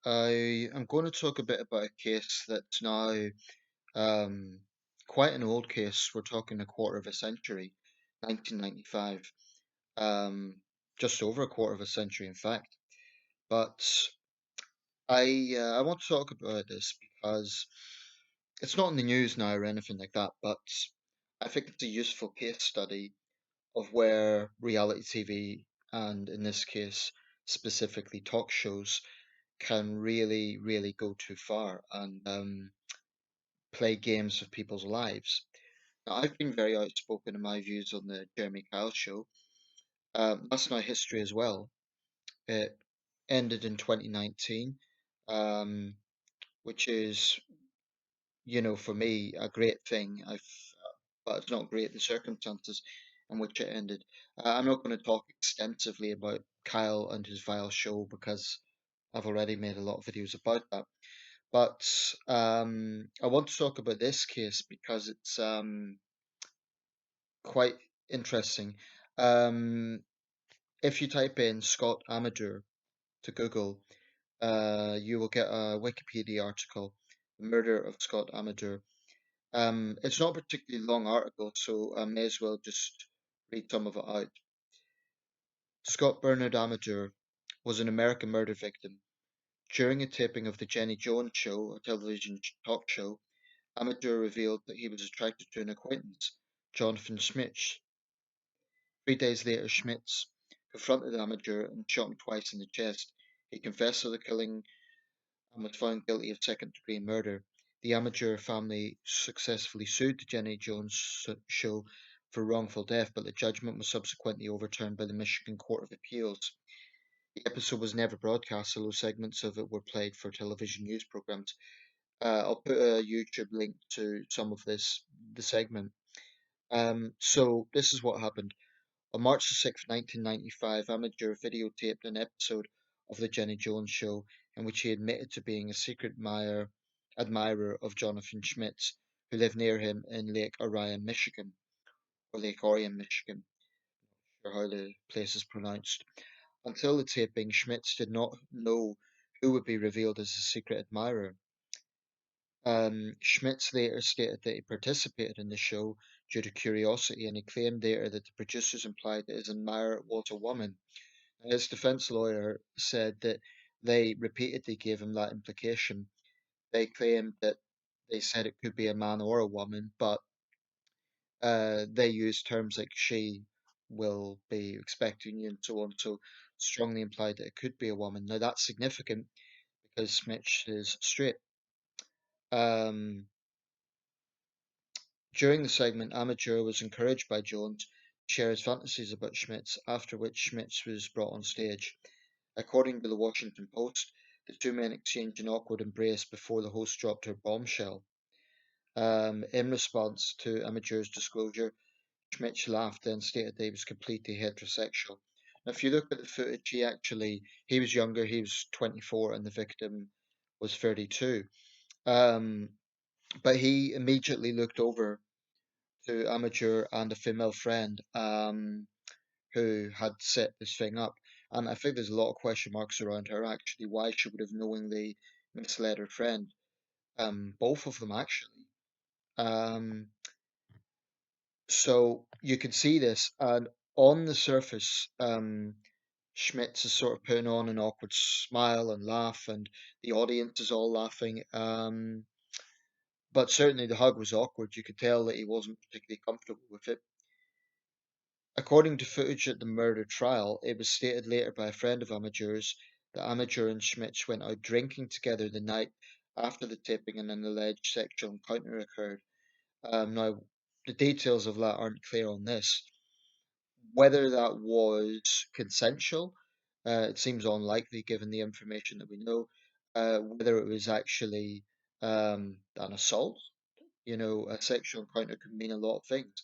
I am going to talk a bit about a case that's now um, quite an old case. We're talking a quarter of a century, 1995, um, just over a quarter of a century, in fact. But I want to talk about this because it's not in the news now or anything like that, but I think it's a useful case study of where reality TV, and in this case, specifically talk shows, can really, really go too far and play games with people's lives. Now, I've been very outspoken in my views on the Jeremy Kyle show. That's now history as well. It ended in 2019, um, which is, for me, a great thing. But it's not great the circumstances in which it ended. I'm not going to talk extensively about Kyle and his vile show because I've already made a lot of videos about that. But I want to talk about this case because it's quite interesting. Um, if you type in Scott Amedure to Google, you will get a Wikipedia article, The Murder of Scott Amedure. It's not a particularly long article, so I may as well just read some of it out. Scott Bernard Amadeur was an American murder victim. During a taping of The Jenny Jones Show, a television talk show, Amadeur revealed that he was attracted to an acquaintance, Jonathan Schmitz. 3 days later, Schmitz confronted Amadeur and shot him twice in the chest. He confessed to the killing and was found guilty of second-degree murder. The Amadeur family successfully sued the Jenny Jones show for wrongful death, but the judgment was subsequently overturned by the Michigan Court of Appeals. The episode was never broadcast, although segments of it were played for television news programs. I'll put a YouTube link to some of the segment. So this is what happened. On March 6, 1995, Amadeur videotaped an episode of The Jenny Jones Show in which he admitted to being a secret admirer of Jonathan Schmitz, who lived near him in Lake Orion, Michigan, or Lake Orion, Michigan, or how the place is pronounced. Until the taping, Schmitz did not know who would be revealed as his secret admirer. Schmitz later stated that he participated in the show due to curiosity, and he claimed later that the producers implied that his admirer was a woman. His defense lawyer said that they repeatedly gave him that implication. They claimed that they said it could be a man or a woman, but they used terms like she will be expecting you and so on, so strongly implied that it could be a woman. Now that's significant because Schmitz is straight. Um, During the segment, Amadeur was encouraged by Jones to share his fantasies about Schmitz, after which Schmitz was brought on stage. According to the Washington Post, the two men exchanged an awkward embrace before the host dropped her bombshell. In response to Amadeur's disclosure, Schmitz laughed, then stated that he was completely heterosexual. Now, if you look at the footage, he was younger, he was 24, and the victim was 32. Um, but he immediately looked over to Amadeur and a female friend who had set this thing up. And I think there's a lot of question marks around her actually, why she would have knowingly misled her friend. Both of them actually. Um, so you can see this, and on the surface, Schmitz is sort of putting on an awkward smile and laugh, and the audience is all laughing. But certainly the hug was awkward. You could tell that he wasn't particularly comfortable with it. According to footage at the murder trial, it was stated later by a friend of Amadeur's that Amadeur and Schmitz went out drinking together the night after the tipping and an alleged sexual encounter occurred. Now, the details of that aren't clear on this. Whether that was consensual, it seems unlikely given the information that we know. Whether it was actually an assault, a sexual encounter could mean a lot of things.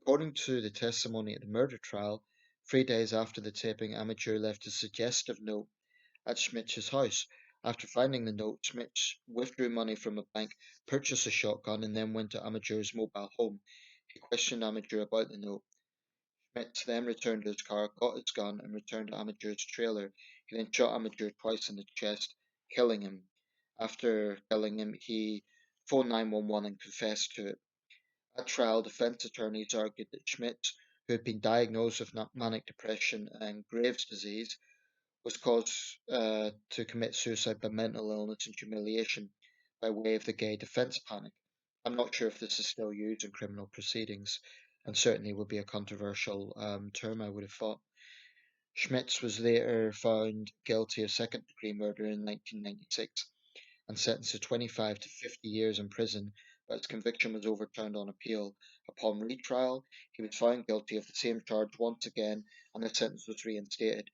According to the testimony at the murder trial, 3 days after the taping, Amateur left a suggestive note at Schmitz's house. After finding the note, Schmitz withdrew money from a bank, purchased a shotgun, and then went to Amateur's mobile home. He questioned Amateur about the note. Schmitz then returned to his car, got his gun, and returned to Amateur's trailer. He then shot Amateur twice in the chest killing him. After killing him, he phoned 911 and confessed to it. At trial, defense attorneys argued that Schmidt, who had been diagnosed with manic depression and Graves' disease, was caused to commit suicide by mental illness and humiliation by way of the gay defense panic. I'm not sure if this is still used in criminal proceedings, and certainly would be a controversial term, I would have thought. Schmitz was later found guilty of second degree murder in 1996 and sentenced to 25 to 50 years in prison, but his conviction was overturned on appeal. Upon retrial, he was found guilty of the same charge once again, and his sentence was reinstated.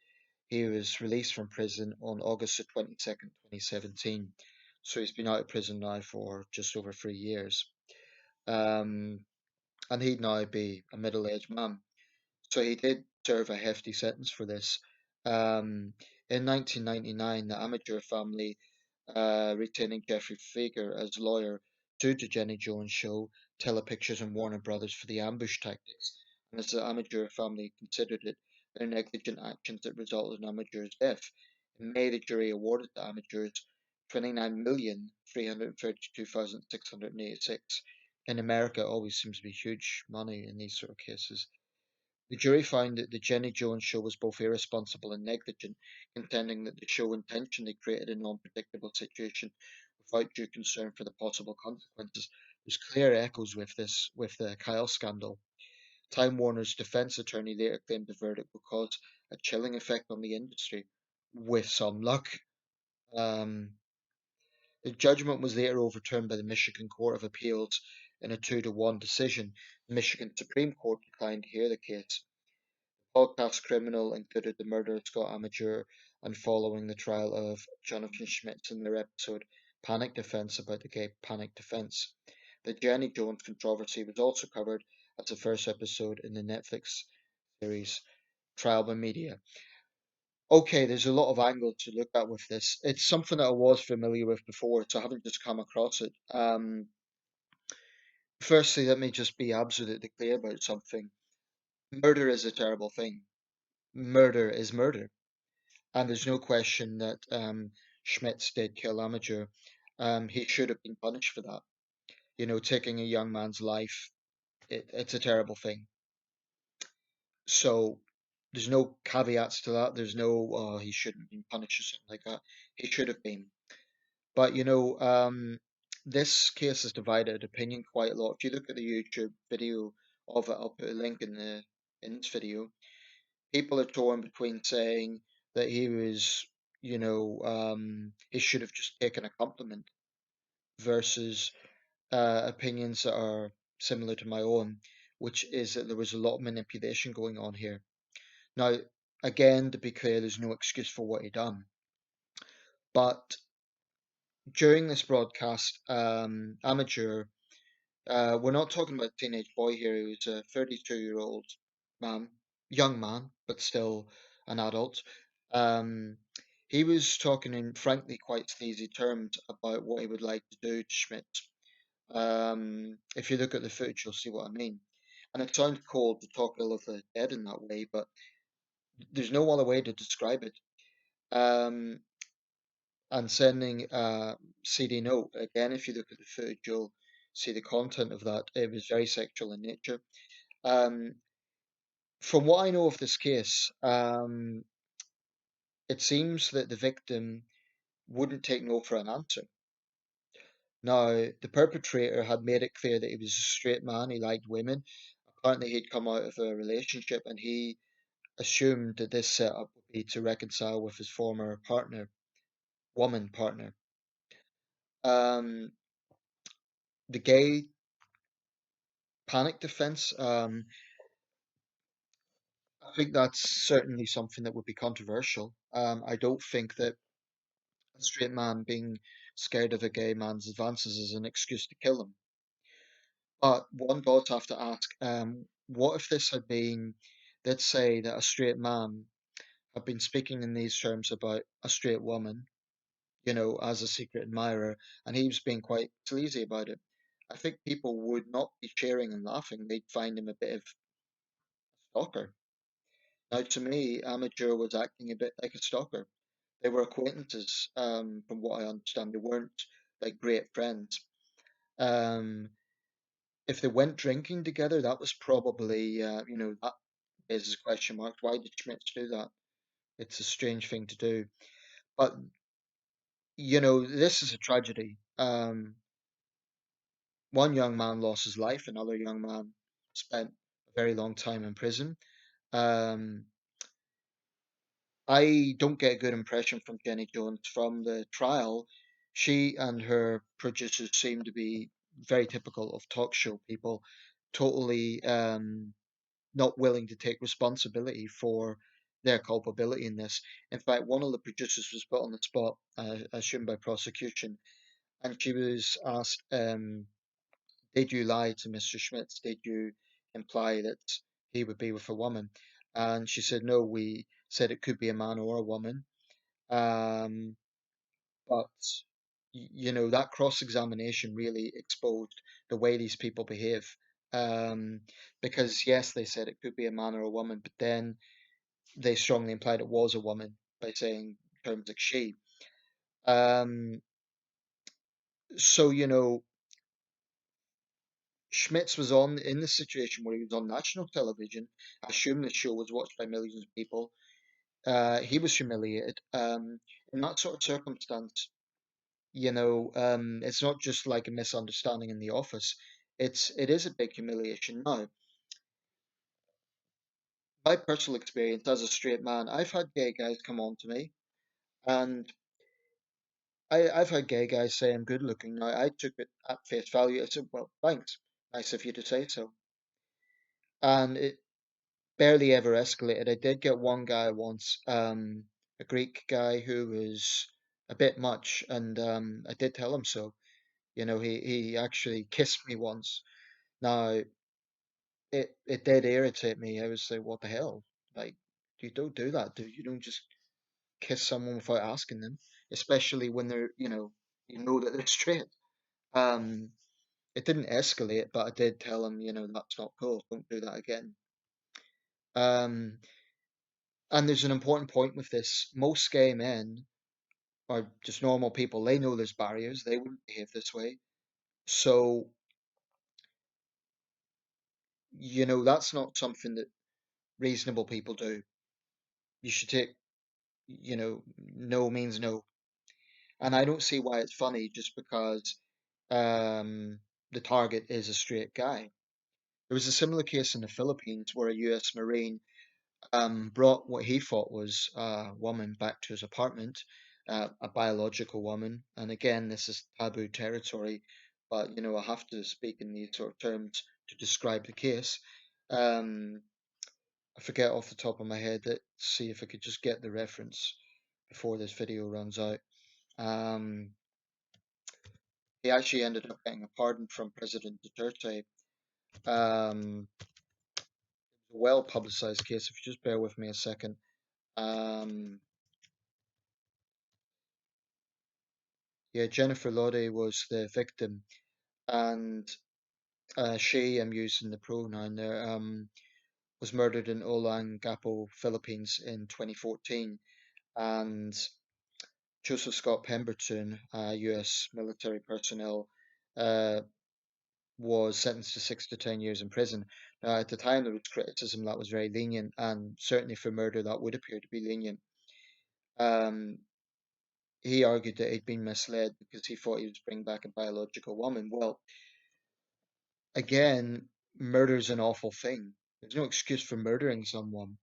He was released from prison on August the 22nd, 2017. So he's been out of prison now for just over 3 years. Um, and he'd now be a middle aged man. So he did serve a hefty sentence for this. Um, in 1999, the Amadeur family, retaining Jeffrey Fager as lawyer, sued the Jenny Jones show, Telepictures, and Warner Brothers for the ambush tactics. And as the Amadeur family considered it, their negligent actions that resulted in Amadeur's death. In May, the jury awarded the Amateurs 29,332,686. In America, it always seems to be huge money in these sort of cases. The jury found that the Jenny Jones show was both irresponsible and negligent, contending that the show intentionally created an unpredictable situation without due concern for the possible consequences. There's clear echoes with this with the Kyle scandal. Time Warner's defense attorney later claimed the verdict would cause a chilling effect on the industry, with some luck. Um, the judgment was later overturned by the Michigan Court of Appeals in a 2-1 decision. The Michigan Supreme Court declined to hear the case. Podcast Criminal included the murder of Scott Amedure and following the trial of Jonathan Schmitz in their episode Panic Defense about the gay panic defense. The Jenny Jones controversy was also covered as the first episode in the Netflix series Trial by Media. Okay, there's a lot of angles to look at with this. It's something that I was familiar with before, so I haven't just come across it. Firstly, let me just be absolutely clear about something. Murder is a terrible thing. Murder is murder. And there's no question that Schmitz did kill Amadeur. He should have been punished for that. You know, taking a young man's life, it's a terrible thing. So there's no caveats to that. There's no, oh, he shouldn't have been punished or something like that. He should have been. But, this case has divided opinion quite a lot. If you look at the YouTube video of it, I'll put a link in this video. People are torn between saying that he was, he should have just taken a compliment versus opinions that are similar to my own, which is that there was a lot of manipulation going on here. Now, again, to be clear, there's no excuse for what he done. But during this broadcast, Amateur, we're not talking about a teenage boy here. He was a 32-year-old man, young man, but still an adult. Um, he was talking in frankly quite sleazy terms about what he would like to do to Schmidt. If you look at the footage, you'll see what I mean. And it sounds cold to talk ill of the dead in that way, but there's no other way to describe it. Um, and sending a CD note, again, if you look at the footage, you'll see the content of that. It was very sexual in nature. Um, from what I know of this case, it seems that the victim wouldn't take no for an answer. Now, the perpetrator had made it clear that he was a straight man, he liked women. Apparently, he'd come out of a relationship and he assumed that this setup would be to reconcile with his former partner, woman partner. Um, the gay panic defense, I think that's certainly something that would be controversial. I don't think that a straight man being scared of a gay man's advances is an excuse to kill him. But one does have to ask, what if this had been, let's say that a straight man had been speaking in these terms about a straight woman, as a secret admirer, and he was being quite sleazy about it. I think people would not be cheering and laughing. They'd find him a bit of a stalker. Now, to me, Amateur was acting a bit like a stalker. They were acquaintances, from what I understand. They weren't like great friends. Um, if they went drinking together, that was probably, that raises question marks. Why did Schmitz do that? It's a strange thing to do. But, this is a tragedy. One young man lost his life, another young man spent a very long time in prison. Um, I don't get a good impression from Jenny Jones from the trial. She and her producers seem to be very typical of talk show people, totally not willing to take responsibility for their culpability in this. In fact, one of the producers was put on the spot, assumed by prosecution, and she was asked, did you lie to Mr. Schmitz? Did you imply that he would be with a woman? And she said, no, we said it could be a man or a woman. Um, but that cross-examination really exposed the way these people behave. Um, because yes, they said it could be a man or a woman, but then they strongly implied it was a woman by saying terms like she. Um, so Schmitz was on in the situation where he was on national television. I assume the show was watched by millions of people. He was humiliated. In that sort of circumstance, it's not just like a misunderstanding in the office. It is a big humiliation. Now, my personal experience as a straight man, I've had gay guys come on to me, and I've had gay guys say I'm good looking. Now, I took it at face value. I said, well, thanks. Nice of you to say so. And it barely ever escalated. I did get one guy once, a Greek guy who was a bit much, and I did tell him so. He actually kissed me once. Now, it did irritate me. I was like, what the hell? Like, you don't do that, dude. You don't just kiss someone without asking them, especially when they're, that they're straight. Um, it didn't escalate, but I did tell him, that's not cool. Don't do that again. Um, and there's an important point with this. Most gay men are just normal people. They know there's barriers. They wouldn't behave this way. So, that's not something that reasonable people do. You should take, no means no. And I don't see why it's funny just because um, the target is a straight guy. There was a similar case in the Philippines where a US Marine brought what he thought was a woman back to his apartment, a biological woman. And again, this is taboo territory, but I have to speak in these sort of terms to describe the case. Um, I forget off the top of my head. Let's see if I could just get the reference before this video runs out. Um, he actually ended up getting a pardon from President Duterte. Um, a well publicized case. If you just bear with me a second. Um, yeah, Jennifer Lodi was the victim, and she, I'm using the pronoun there, was murdered in Olongapo, Philippines in 2014. And Joseph Scott Pemberton, US military personnel, uh, was sentenced to 6 to 10 years in prison. Now, at the time, there was criticism that was very lenient, and certainly for murder, that would appear to be lenient. Um, he argued that he'd been misled because he thought he was bringing back a biological woman. Well, again, murder's an awful thing. There's no excuse for murdering someone.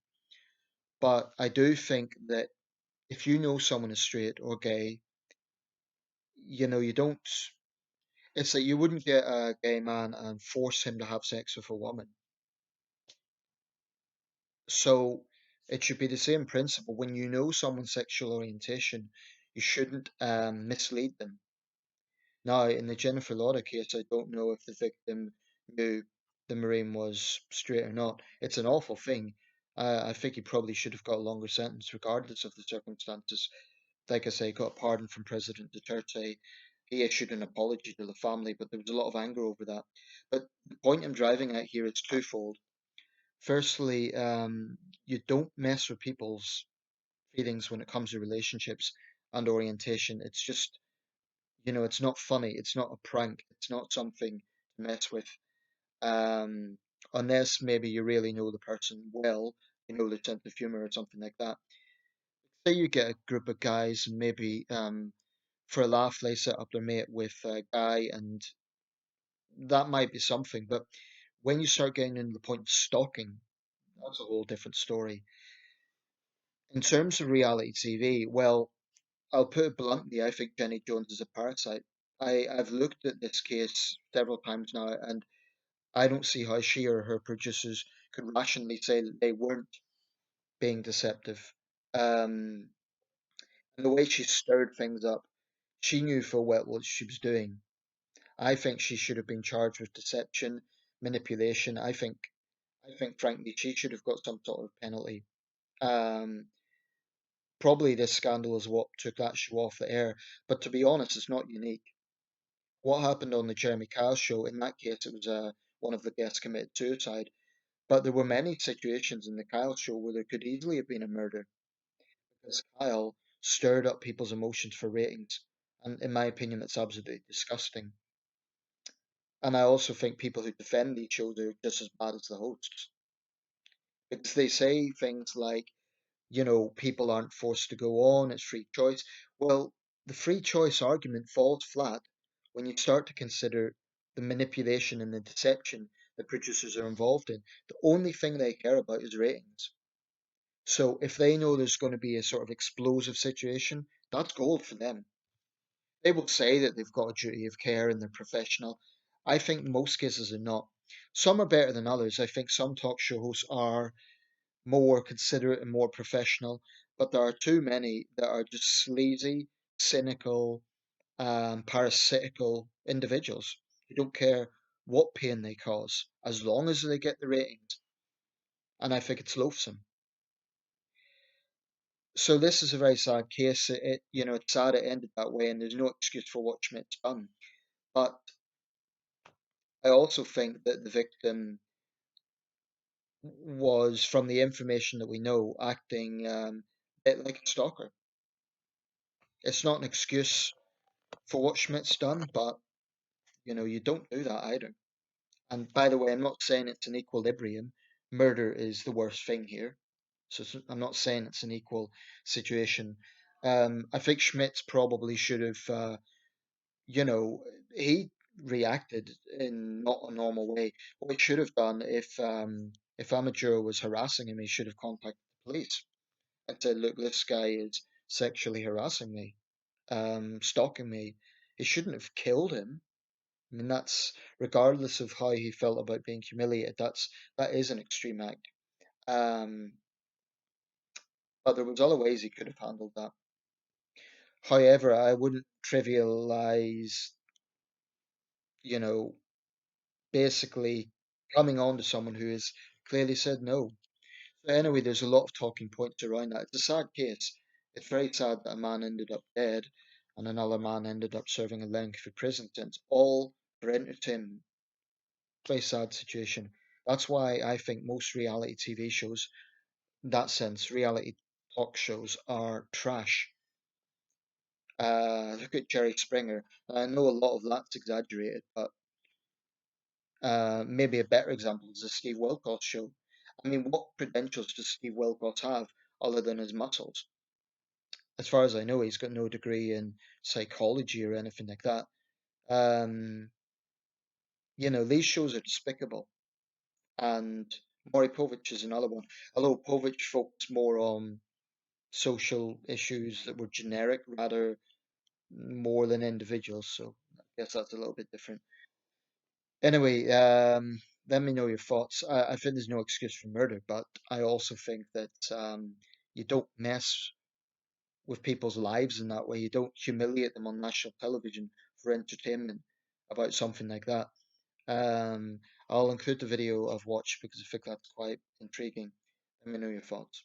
But I do think that if you know someone is straight or gay, you don't. It's like you wouldn't get a gay man and force him to have sex with a woman. So it should be the same principle. When you know someone's sexual orientation, you shouldn't mislead them. Now, in the Jennifer Lauder case, I don't know if the victim knew the Marine was straight or not. It's an awful thing. I think he probably should have got a longer sentence, regardless of the circumstances. Like I say, got a pardon from President Duterte. He issued an apology to the family, but there was a lot of anger over that. But the point I'm driving at here is twofold. Firstly, you don't mess with people's feelings when it comes to relationships and orientation. It's just, it's not funny. It's not a prank. It's not something to mess with. Um, Unless maybe you really know the person well, you know their sense of humor or something like that. Say you get a group of guys and maybe for a laugh they set up their mate with a guy, and that might be something. But when you start getting into the point of stalking, that's a whole different story. In terms of reality TV, well, I'll put it bluntly, I think Jenny Jones is a parasite. I've looked at this case several times now, and I don't see how she or her producers could rationally say that they weren't being deceptive. Um, and the way she stirred things up, she knew full well what she was doing. I think she should have been charged with deception, manipulation. I think frankly she should have got some sort of penalty. Um, Probably this scandal is what took that show off the air. But to be honest, it's not unique. What happened on the Jeremy Kyle show, in that case, it was one of the guests committed suicide. But there were many situations in the Kyle show where there could easily have been a murder because Kyle stirred up people's emotions for ratings. And in my opinion, it's absolutely disgusting. And I also think people who defend these shows are just as bad as the hosts because they say things like, people aren't forced to go on, it's free choice. Well, the free choice argument falls flat when you start to consider the manipulation and the deception that producers are involved in. The only thing they care about is ratings. So if they know there's going to be a sort of explosive situation, that's gold for them. They will say that they've got a duty of care and they're professional. I think most cases are not. Some are better than others. I think some talk show hosts are more considerate and more professional, but there are too many that are just sleazy, cynical, parasitical individuals who don't care what pain they cause as long as they get the ratings. And I think it's loathsome. So this is a very sad case. It's sad it ended that way, and there's no excuse for what Schmidt's done. But I also think that the victim was, from the information that we know, acting a bit like a stalker. It's not an excuse for what Schmidt's done, but you don't do that either. And by the way, I'm not saying it's an equilibrium. Murder is the worst thing here, so I'm not saying it's an equal situation. I think Schmidt's probably should have, you know, he reacted in not a normal way. What he should have done if Amadeur was harassing him, he should have contacted the police and said, "Look, this guy is sexually harassing me, stalking me." He shouldn't have killed him. I mean, that's regardless of how he felt about being humiliated. That is an extreme act. Um, but there was other ways he could have handled that. However, I wouldn't trivialize, you know, basically coming on to someone who has clearly said no. So anyway, there's a lot of talking points around that. It's a sad case. It's very sad that a man ended up dead and another man ended up serving a lengthy prison sentence, all for entertainment. Very sad situation. That's why I think most reality TV shows, in that sense, reality talk shows are trash. Look at Jerry Springer. I know a lot of that's exaggerated, but maybe a better example is the Steve Wilkos show. I mean, what credentials does Steve Wilkos have other than his muscles? As far as I know, he's got no degree in psychology or anything like that. Um, these shows are despicable. And Maury Povich is another one. Although Povich focused more on social issues that were generic rather more than individuals, so I guess that's a little bit different. Anyway, let me know your thoughts. I think there's no excuse for murder, but I also think that you don't mess with people's lives in that way. You don't humiliate them on national television for entertainment about something like that. Um, I'll include the video I've watched because I think that's quite intriguing. Let me know your thoughts.